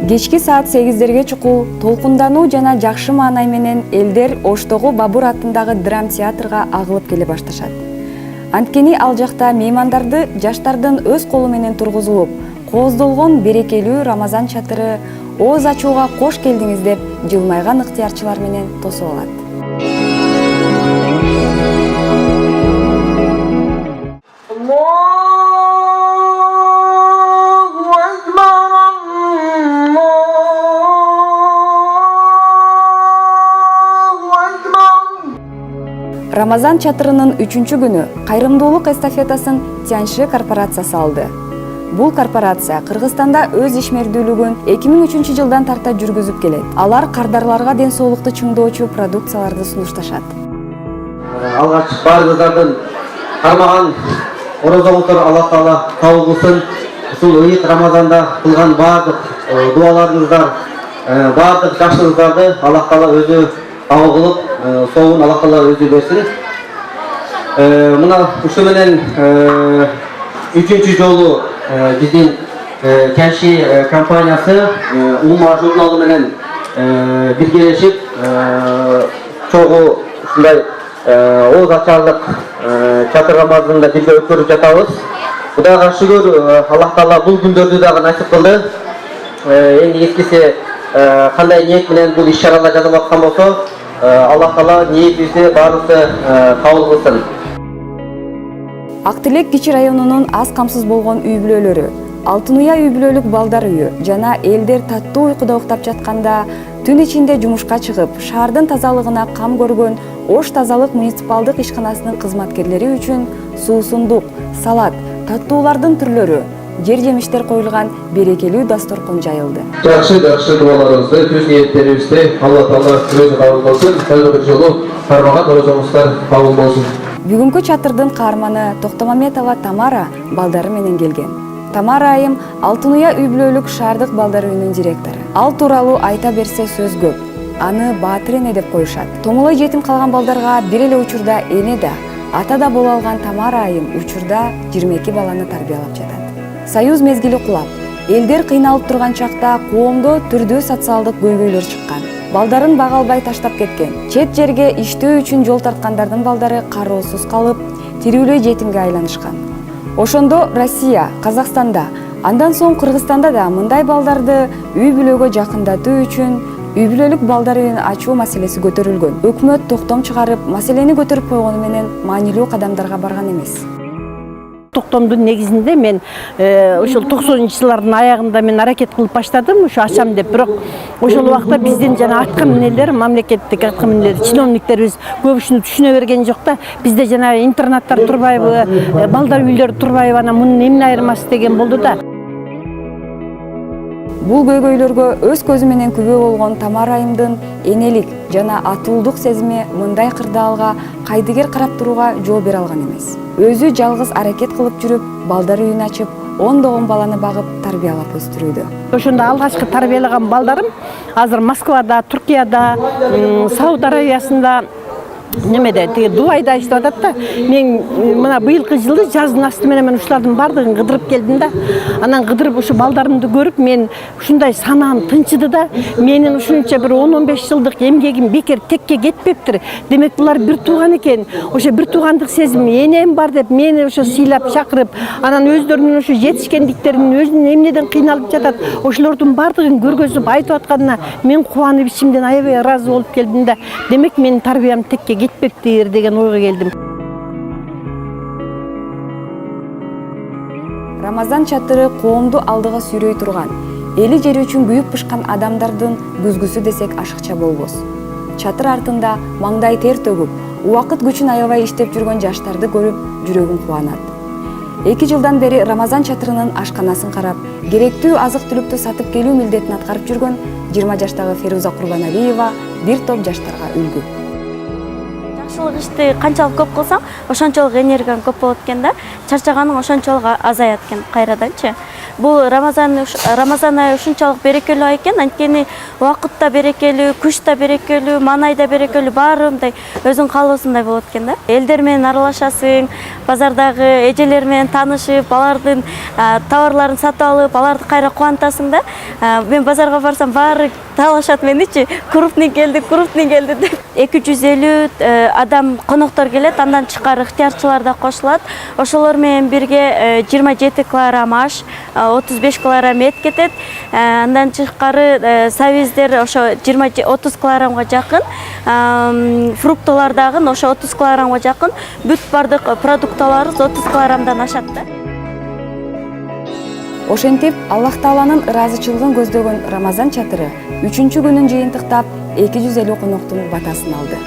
Кечки саат 8-дерге чукул толкундануу жана жакшы маанай менен элдер Оштогу Бабур атындагы драм театрга агылып келе башташат. Анткени ал жакта меймандарды жаштардын өз колу менен тургузулуп, кооздолгон берекелүү Рамазан чатыры ооз ачууга кош келдиңиз деп жылмайган ыктыярчылар менен тосуп алат. Рамазан чатырынын 3-чү күнү кайрымдуулук эстафетасын Тяньши корпорациясы алды. Бул корпорация Кыргызстанда өз ишмердүүлүгүн 2003 жылдан тарта жүргүзүп келет. Алар кардарларга ден соолукту чыңдоочу продукцияларды сунушташат. Алгач баарыңыздардын кармаган орозоңуздар Аллах Таала кабыл кылсын. Ушул ыйык Рамазанда кылган баардык дуаларыңыздар, баардык жакшылыктарды Аллах Таала өзү кабыл кылып, соңун Аллах Таала өзү берсин. Мына ушу менен 3-чү жолу биздин Тяньши компаниясы Ума журналы менен биргелешип чогуу ушундай ооз ачарлык чатыр Рамазанында бирге өткөрүп жатабыз. Кудайга шүгүр, Аллах Таала бул күндөрдү дагы насип кылды. Энди эскисе кандай ниет менен бул иш-чаралар жасап аткан болсо, Аллах Таала ниетибизди баарыбызды кабыл кылсын. Ак Тилек кичи районунун аз камсыз болгон үй бүлөлөрү, Алтын Уя үй бүлөлүк балдар үйү жана элдер таттуу уйкуда уктап жатканда түн ичинде жумушка чыгып, шаардын тазалыгына кам көргөн Ош тазалык муниципалдык ишканасынын кызматкерлери үчүн суусундук, салат, таттуулардын түрлөрү, жер-жемиштер коюлган берекелүү дасторкон жайылды. Жакшы дуаларыбызды, түз ниеттерибизди Алла Таала өзү кабыл кылсын. Дагы бир жолу кармаган орозоңуздар кабыл болсун. Бүгүнкү чатырдын каарманы Токтомаметова Тамара балдары менен келген. Тамара айым Алтын Уя үй бүлөлүк шаардык балдар үйүнүн директору. Ал тууралуу айта берсе сөз көп. Аны Баатыр эне деп коюшат. Томолой жетим калган балдарга бир эле учурда эне да, ата да боло алган Тамара айым учурда 22 баланы тарбиялап жатат. Союз мезгили кулап, элдер кыйналып турган чакта коомдо түрдүү социалдык көйгөйлөр чыккан. Балдарын бага албай таштап кеткен. Чет жерге иштөө үчүн жол тарткандардын балдары кароосуз калып, тирүүлөй жетимге айланышкан. Ошондо Россия, Казакстанда, андан соң Кыргызстанда да мындай балдарды үй бүлөгө жакындатуу үчүн үй бүлөлүк балдар үйүн ачуу маселеси көтөрүлгөн. Өкмөт токтом чыгарып, маселени көтөрүп койгону менен маанилүү кадамдарга барган эмес. Токтомдун негизинде мен ошол 90-жылдардын аягында мен аракет кылып баштадым, ушу ачам деп. Бирок ошол убакта биздин жана аткаминерлер, мамлекеттик аткаминерлер, чиновниктерибиз көбүсүнү түшүнө берген жок да. Бизде жана интернаттар турбайбы, балдар үйлөрү турбайбы, анан мунун эмне айырмасы деген болду да. Бул көйгөйлөргө өз көзү менен күбө болгон Тамара айымдын энелик жана атуулдук сезими мындай кырдаалга кайдыгер карап турууга жол бере алган эмес. Өзү жалгыз аракет кылып жүрүп, балдар үйүн ачып, ондогон баланы багып, тарбиялап өстүрүүдө. Ошондо алгачкы тарбиялаган балдарым азыр Москвада, Туркияда, Сауд Арабиясында немеде, Дубайда иштеп атат да. Мен мына быйылкы жылы жаздын асты менен мен ушулардын бардыгын кыдырып келдим да. Анан кыдырып ушу балдарымды көрүп, мен ушундай санаам тынчыды да. Менин ушунча бир 10-15 жылдык эмгегим бекер текке кетпептир. Демек булар бир тууган экен. Ошо бир туугандык сезим энем бар деп мени ошо сыйлап чакырып, анан өздөрүнүн ошо жетишкендиктерин, өзүнүн эмнеден кыйналып жатат, ошолордун бардыгын көргөзүп айтып атканына мен кубанып ичимден аябай ыраазы болуп келдим да. Демек менин тарбиям текке кетпептир деген ойго келдим. Рамазан чатыры коомду алдыга сүйрөй турган, эли жери үчүн күйүп пышкан адамдардын күзгүсү десек ашыкча болбос. Чатыр артында маңдай тер төгүп, убакыт күчүн аябай иштеп жүргөн жаштарды көрүп, жүрөгүм кубанат. 2 жылдан бери Рамазан чатырынын ашканасын карап, керектүү азык-түлүктү сатып келүү милдетин аткарып жүргөн 20 жаштагы Феруза Курбаналиева бир топ жаштарга үлгү. Башчылык ишти канчалык көп кылсаң, ошончолук энергияң көп болот экен да. Чарчаганың ошончолук азаят экен кайраданчы. Бул Рамазан айы ушунчалык берекелүү ай экен, анткени убакыт да берекелүү, күч да берекелүү, маанай да берекелүү, баары мындай өзүң каалоосундай болот экен да. Элдер менен аралашасың, базардагы эжелер менен таанышып, алардын товарларын сатып алып, аларды кайра кубантасың да. Мен базарга барсам баары таалашат меничи, крупный келди деп. 250 адам коноктор келет, андан тышкары ыктыярчылар да кошулат. Ошолор менен бирге 27 килограмм аш, 35 килограмм эт кетет. Андан тышкары сабиздер ошо 30 килограммга жакын, фруктолор дагы ошо 30 килограммга жакын, бүт бардык продукталарыбыз 30 килограммдан ашат да. Ошентип, Аллах Тааланын ыраазычылыгын көздөгөн Рамазан чатыры 3-күнүн жыйынтыктап 250 коноктун батасын алды.